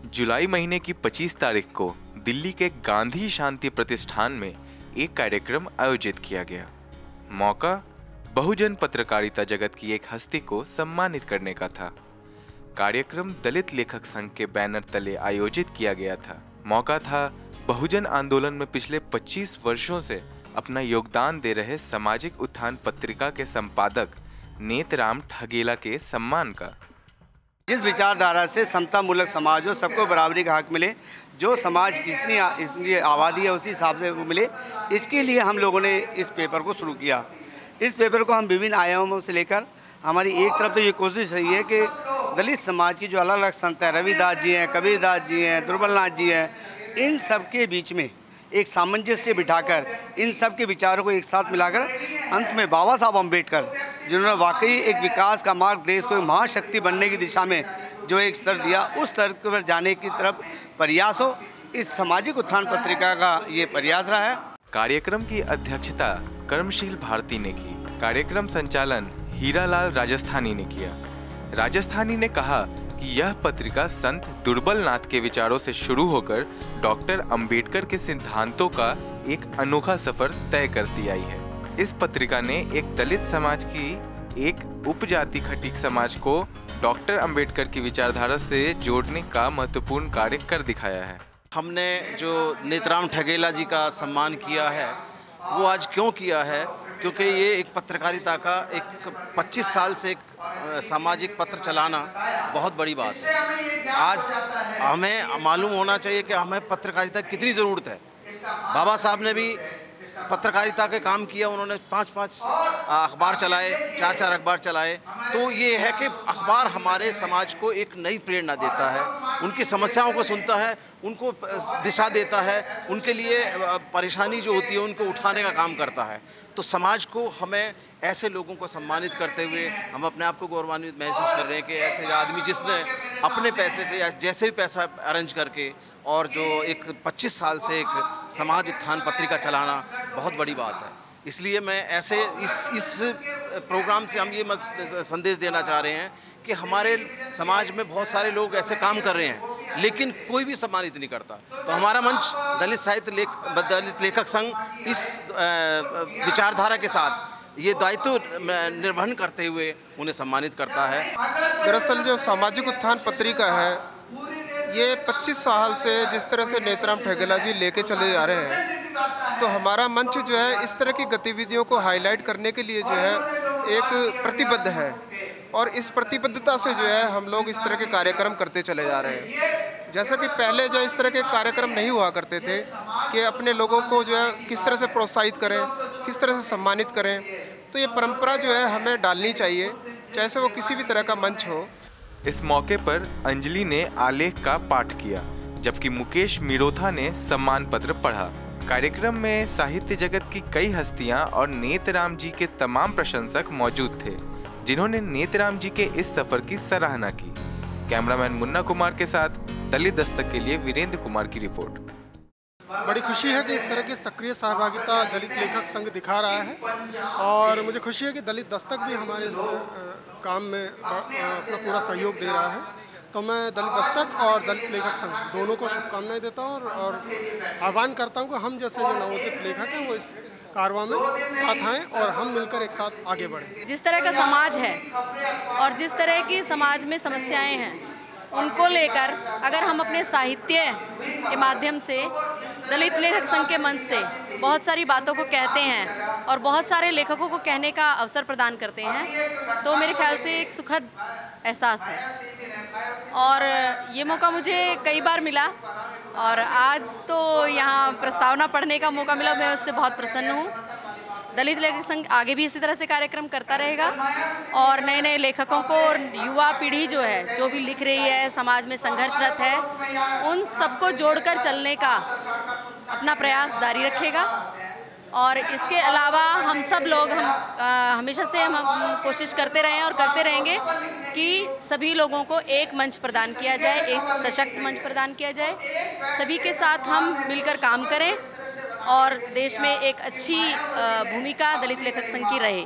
जुलाई महीने की 25 तारीख को दिल्ली के गांधी शांति प्रतिष्ठान में एक कार्यक्रम आयोजित किया गया। मौका बहुजन पत्रकारिता जगत की एक हस्ती को सम्मानित करने का था। कार्यक्रम दलित लेखक संघ के बैनर तले आयोजित किया गया था। मौका था बहुजन आंदोलन में पिछले 25 वर्षों से अपना योगदान दे रहे सामाजिक उत्थान पत्रिका के संपादक नेतराम ठगेला के सम्मान का। जिस विचारधारा से समता मूलक समाज हो, सबको बराबरी का हक मिले, जो समाज जितनी आबादी है उसी हिसाब से वो मिले, इसके लिए हम लोगों ने इस पेपर को शुरू किया। इस पेपर को हम विभिन्न आयामों से लेकर, हमारी एक तरफ तो ये कोशिश रही है कि दलित समाज की जो अलग अलग संत हैं, रविदास जी हैं, कबीरदास जी हैं, दुर्बलनाथ जी हैं, इन सब के बीच में एक सामंजस्य बिठाकर इन सब के विचारों को एक साथ मिलाकर अंत में बाबा साहब अम्बेडकर, जिन्होंने वाकई एक विकास का मार्ग देश को महाशक्ति बनने की दिशा में जो एक स्तर दिया, उस स्तर पर जाने की तरफ प्रयास हो, इस सामाजिक उत्थान पत्रिका का ये प्रयास रहा है। कार्यक्रम की अध्यक्षता कर्मशील भारती ने की। कार्यक्रम संचालन हीरालाल राजस्थानी ने किया। राजस्थानी ने कहा कि यह पत्रिका संत दुर्बलनाथ के विचारों से शुरू होकर डॉक्टर अंबेडकर के सिद्धांतों का एक अनोखा सफर तय करती आई है। इस पत्रिका ने एक दलित समाज की एक उपजाति खटीक समाज को डॉक्टर अंबेडकर की विचारधारा से जोड़ने का महत्वपूर्ण कार्य कर दिखाया है। हमने जो नेतराम ठगेला जी का सम्मान किया है वो आज क्यों किया है, क्योंकि ये एक पत्रकारिता का एक 25 साल से एक सामाजिक पत्र चलाना बहुत बड़ी बात है। आज हमें मालूम होना चाहिए कि हमें पत्रकारिता की कितनी ज़रूरत है। बाबा साहब ने भी पत्रकारिता के काम किया, उन्होंने 5-5 अखबार चलाए, 4-4 अखबार चलाए। तो ये है कि अखबार हमारे समाज को एक नई प्रेरणा देता है, उनकी समस्याओं को सुनता है, उनको दिशा देता है, उनके लिए परेशानी जो होती है उनको उठाने का काम करता है। तो समाज को हमें ऐसे लोगों को सम्मानित करते हुए हम अपने आप को गौरवान्वित महसूस कर रहे हैं कि ऐसे आदमी जिसने अपने पैसे से या जैसे भी पैसा अरेंज करके और जो एक 25 साल से एक समाज उत्थान पत्रिका चलाना बहुत बड़ी बात है। इसलिए मैं ऐसे इस प्रोग्राम से हम ये संदेश देना चाह रहे हैं कि हमारे समाज में बहुत सारे लोग ऐसे काम कर रहे हैं लेकिन कोई भी सम्मानित नहीं करता। तो हमारा मंच दलित लेखक संघ इस विचारधारा के साथ ये दायित्व निर्वहन करते हुए उन्हें सम्मानित करता है। दरअसल जो सामाजिक उत्थान पत्रिका है ये 25 साल से जिस तरह से नेतराम ठगेला जी लेके चले जा रहे हैं, तो हमारा मंच जो है इस तरह की गतिविधियों को हाईलाइट करने के लिए जो है एक प्रतिबद्ध है और इस प्रतिबद्धता से जो है हम लोग इस तरह के कार्यक्रम करते चले जा रहे हैं। जैसा कि पहले जो इस तरह के कार्यक्रम नहीं हुआ करते थे कि अपने लोगों को जो है किस तरह से प्रोत्साहित करें, किस तरह से सम्मानित करें, तो ये परंपरा जो है हमें डालनी चाहिए, चाहे से वो किसी भी तरह का मंच हो। इस मौके पर अंजलि ने आलेख का पाठ किया, जबकि मुकेश मिरोथा ने सम्मान पत्र पढ़ा। कार्यक्रम में साहित्य जगत की कई हस्तियां और नेतराम जी के तमाम प्रशंसक मौजूद थे, जिन्होंने नेतराम जी के इस सफर की सराहना की। कैमरामैन मुन्ना कुमार के साथ दलित दस्तक के लिए वीरेंद्र कुमार की रिपोर्ट। बड़ी खुशी है कि इस तरह की सक्रिय सहभागिता दलित लेखक संघ दिखा रहा है और मुझे खुशी है कि दलित दस्तक भी हमारे इस काम में अपना पूरा सहयोग दे रहा है। तो मैं दलित दस्तक और दलित लेखक संघ दोनों को शुभकामनाएं देता हूं और आह्वान करता हूं कि हम जैसे जो नवोदित लेखक हैं वो इस कारवां में साथ आएँ और हम मिलकर एक साथ आगे बढ़ें। जिस तरह का समाज है और जिस तरह की समाज में समस्याएं हैं उनको लेकर अगर हम अपने साहित्य के माध्यम से दलित लेखक संघ के मंच से बहुत सारी बातों को कहते हैं और बहुत सारे लेखकों को कहने का अवसर प्रदान करते हैं, तो मेरे ख्याल से एक सुखद एहसास है। और ये मौका मुझे कई बार मिला और आज तो यहाँ प्रस्तावना पढ़ने का मौका मिला, मैं उससे बहुत प्रसन्न हूँ। दलित लेखक संघ आगे भी इसी तरह से कार्यक्रम करता रहेगा और नए नए लेखकों को और युवा पीढ़ी जो है, जो भी लिख रही है, समाज में संघर्षरत है, उन सबको जोड़कर चलने का अपना प्रयास जारी रखेगा। और इसके अलावा हम सब लोग हमेशा से हम कोशिश करते रहे हैं और करते रहेंगे कि सभी लोगों को एक मंच प्रदान किया जाए, एक सशक्त मंच प्रदान किया जाए, सभी के साथ हम मिलकर काम करें और देश में एक अच्छी भूमिका दलित लेखक संघ की रहे।